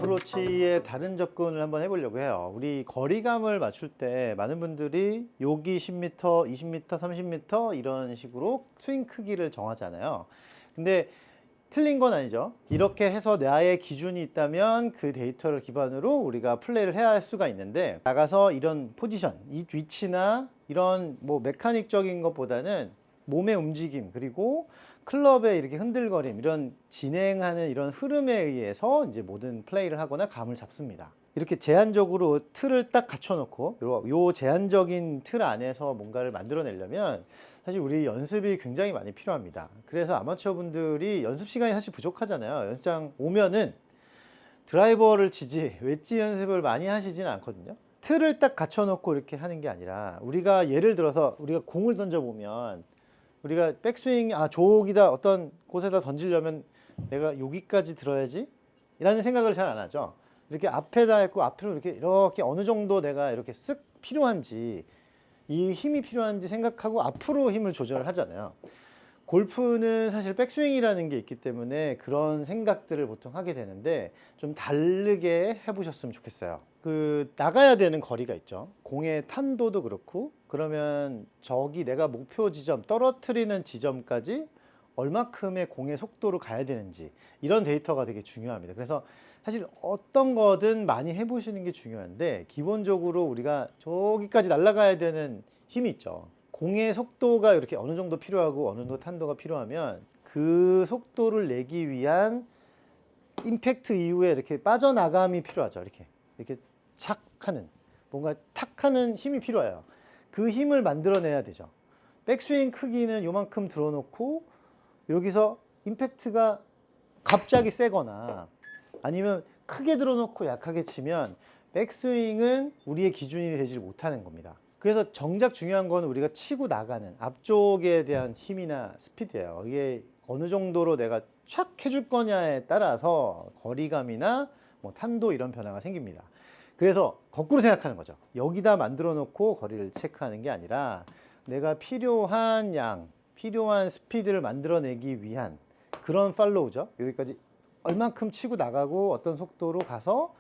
어프로치의 다른 접근을 한번 해보려고 해요. 우리 거리감을 맞출 때 많은 분들이 여기 10m, 20m, 30m 이런 식으로 스윙 크기를 정하잖아요. 근데 틀린 건 아니죠. 이렇게 해서 나의 기준이 있다면 그 데이터를 기반으로 우리가 플레이를 해야 할 수가 있는데, 나가서 이런 포지션, 이 위치나 이런 뭐 메카닉적인 것보다는 몸의 움직임, 그리고 클럽의 이렇게 흔들거림, 이런 진행하는 이런 흐름에 의해서 이제 모든 플레이를 하거나 감을 잡습니다. 이렇게 제한적으로 틀을 딱 갖춰놓고 요 제한적인 틀 안에서 뭔가를 만들어내려면 사실 우리 연습이 굉장히 많이 필요합니다. 그래서 아마추어 분들이 연습 시간이 사실 부족하잖아요. 연습장 오면은 드라이버를 치지 웨지 연습을 많이 하시지는 않거든요. 틀을 딱 갖춰놓고 이렇게 하는 게 아니라, 우리가 예를 들어서 우리가 공을 던져보면 우리가 백스윙, 저기다 어떤 곳에다 던지려면 내가 여기까지 들어야지 이라는 생각을 잘 안 하죠. 이렇게 앞에다 했고 앞으로 이렇게 어느 정도 내가 이렇게 쓱 필요한지, 이 힘이 필요한지 생각하고 앞으로 힘을 조절을 하잖아요. 골프는 사실 백스윙이라는 게 있기 때문에 그런 생각들을 보통 하게 되는데, 좀 다르게 해보셨으면 좋겠어요. 나가야 되는 거리가 있죠. 공의 탄도도 그렇고, 그러면 저기 내가 목표 지점, 떨어뜨리는 지점까지 얼마큼의 공의 속도로 가야 되는지, 이런 데이터가 되게 중요합니다. 그래서 사실 어떤 거든 많이 해보시는 게 중요한데, 기본적으로 우리가 저기까지 날아가야 되는 힘이 있죠. 공의 속도가 이렇게 어느 정도 필요하고 어느 정도 탄도가 필요하면 그 속도를 내기 위한 임팩트 이후에 이렇게 빠져나감이 필요하죠. 이렇게 착 하는, 뭔가 탁 하는 힘이 필요해요. 그 힘을 만들어내야 되죠. 백스윙 크기는 요만큼 들어놓고 여기서 임팩트가 갑자기 세거나 아니면 크게 들어놓고 약하게 치면 백스윙은 우리의 기준이 되지 못하는 겁니다. 그래서 정작 중요한 건 우리가 치고 나가는 앞쪽에 대한 힘이나 스피드예요. 이게 어느 정도로 내가 촥 해줄 거냐에 따라서 거리감이나 뭐 탄도, 이런 변화가 생깁니다. 그래서 거꾸로 생각하는 거죠. 여기다 만들어 놓고 거리를 체크하는 게 아니라, 내가 필요한 양, 필요한 스피드를 만들어내기 위한 그런 팔로우죠. 여기까지 얼만큼 치고 나가고 어떤 속도로 가서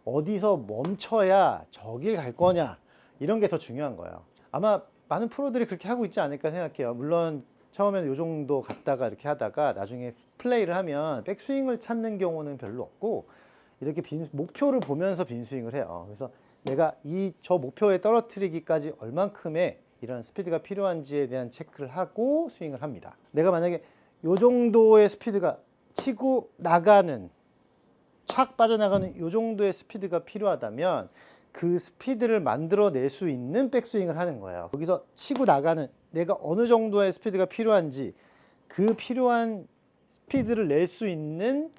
어디서 멈춰야 저길 갈 거냐, 이런 게 더 중요한 거예요. 아마 많은 프로들이 그렇게 하고 있지 않을까 생각해요. 물론 처음에는 요 정도 갔다가 이렇게 하다가 나중에 플레이를 하면 백스윙을 찾는 경우는 별로 없고, 이렇게 목표를 보면서 빈스윙을 해요. 그래서 내가 저 목표에 떨어뜨리기까지 얼만큼의 이런 스피드가 필요한지에 대한 체크를 하고 스윙을 합니다. 내가 만약에 요 정도의 스피드가 치고 나가는, 착 빠져나가는 요 정도의 스피드가 필요하다면 그 스피드를 만들어낼 수 있는 백스윙을 하는 거예요. 여기서 치고 나가는, 내가 어느 정도의 스피드가 필요한지, 그 필요한 스피드를 낼 수 있는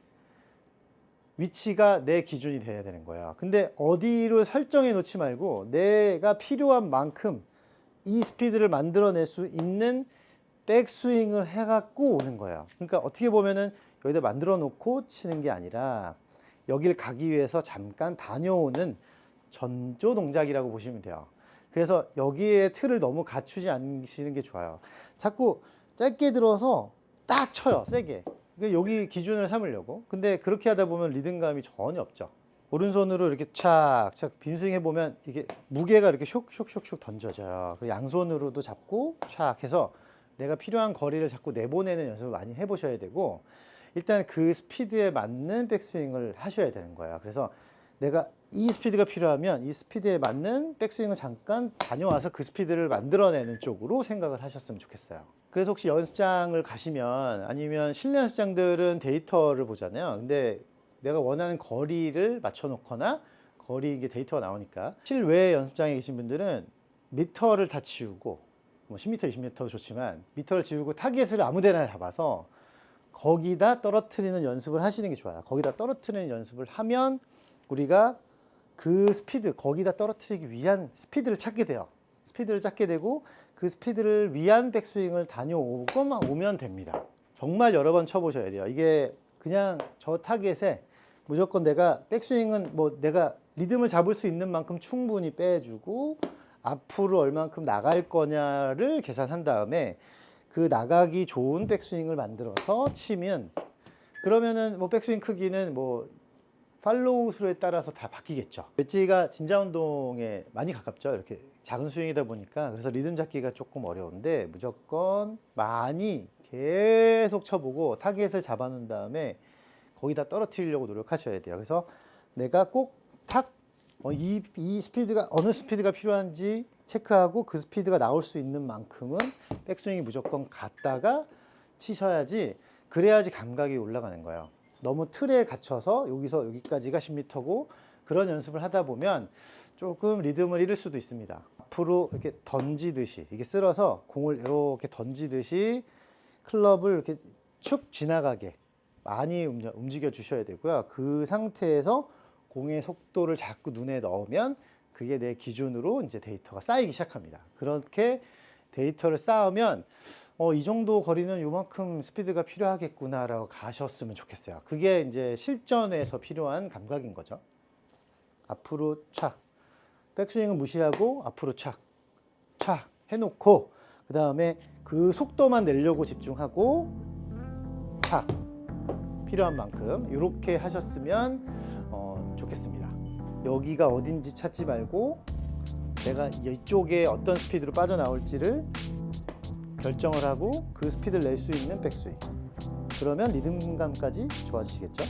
위치가 내 기준이 돼야 되는 거예요. 근데 어디로 설정해 놓지 말고 내가 필요한 만큼 이 스피드를 만들어낼 수 있는 백스윙을 해갖고 오는 거예요. 그러니까 어떻게 보면은 여기다 만들어 놓고 치는 게 아니라 여길 가기 위해서 잠깐 다녀오는 전조 동작이라고 보시면 돼요. 그래서 여기에 틀을 너무 갖추지 않으시는 게 좋아요. 자꾸 짧게 들어서 딱 쳐요, 세게. 여기 기준을 삼으려고. 근데 그렇게 하다 보면 리듬감이 전혀 없죠. 오른손으로 이렇게 착착 빈스윙 해보면 이게 무게가 이렇게 슉슉슉슉 던져져요. 그리고 양손으로도 잡고 착 해서 내가 필요한 거리를 자꾸 내보내는 연습을 많이 해보셔야 되고, 일단 그 스피드에 맞는 백스윙을 하셔야 되는 거예요. 그래서 내가 이 스피드가 필요하면 이 스피드에 맞는 백스윙을 잠깐 다녀와서 그 스피드를 만들어내는 쪽으로 생각을 하셨으면 좋겠어요. 그래서 혹시 연습장을 가시면, 아니면 실내 연습장들은 데이터를 보잖아요. 근데 내가 원하는 거리를 맞춰 놓거나, 거리, 이게 데이터가 나오니까, 실외 연습장에 계신 분들은 미터를 다 지우고, 뭐 10m, 20m도 좋지만 미터를 지우고 타겟을 아무 데나 잡아서 거기다 떨어뜨리는 연습을 하시는 게 좋아요. 거기다 떨어뜨리는 연습을 하면 우리가 그 스피드, 거기다 떨어뜨리기 위한 스피드를 찾게 돼요. 스피드를 찾게 되고 그 스피드를 위한 백스윙을 다녀오고만 오면 됩니다. 정말 여러 번 쳐보셔야 돼요. 이게 그냥 저 타겟에 무조건 내가 백스윙은 뭐 내가 리듬을 잡을 수 있는 만큼 충분히 빼주고 앞으로 얼만큼 나갈 거냐를 계산한 다음에 그 나가기 좋은 백스윙을 만들어서 치면, 그러면은 뭐 백스윙 크기는 뭐 팔로우 스루에 따라서 다 바뀌겠죠. 웨지가 진자 운동에 많이 가깝죠. 이렇게 작은 스윙이다 보니까. 그래서 리듬 잡기가 조금 어려운데 무조건 많이 계속 쳐보고 타겟을 잡아놓은 다음에 거기다 떨어뜨리려고 노력하셔야 돼요. 그래서 내가 꼭 탁 이 스피드가 어느 스피드가 필요한지 체크하고 그 스피드가 나올 수 있는 만큼은 백스윙이 무조건 갔다가 치셔야지, 그래야지 감각이 올라가는 거예요. 너무 틀에 갇혀서 여기서 여기까지가 10m고 그런 연습을 하다 보면 조금 리듬을 잃을 수도 있습니다. 앞으로 이렇게 던지듯이, 이게 쓸어서 공을 이렇게 던지듯이 클럽을 이렇게 축 지나가게 많이 움직여 주셔야 되고요. 그 상태에서 공의 속도를 자꾸 눈에 넣으면 그게 내 기준으로 이제 데이터가 쌓이기 시작합니다. 그렇게 데이터를 쌓으면 이 정도 거리는 요만큼 스피드가 필요하겠구나라고 가셨으면 좋겠어요. 그게 이제 실전에서 필요한 감각인 거죠. 앞으로 착, 백스윙은 무시하고 앞으로 착, 착 해놓고 그 다음에 그 속도만 내려고 집중하고 착, 필요한 만큼 이렇게 하셨으면 좋겠습니다. 여기가 어딘지 찾지 말고 내가 이쪽에 어떤 스피드로 빠져나올지를 결정을 하고 그 스피드를 낼 수 있는 백스윙. 그러면 리듬감까지 좋아지시겠죠?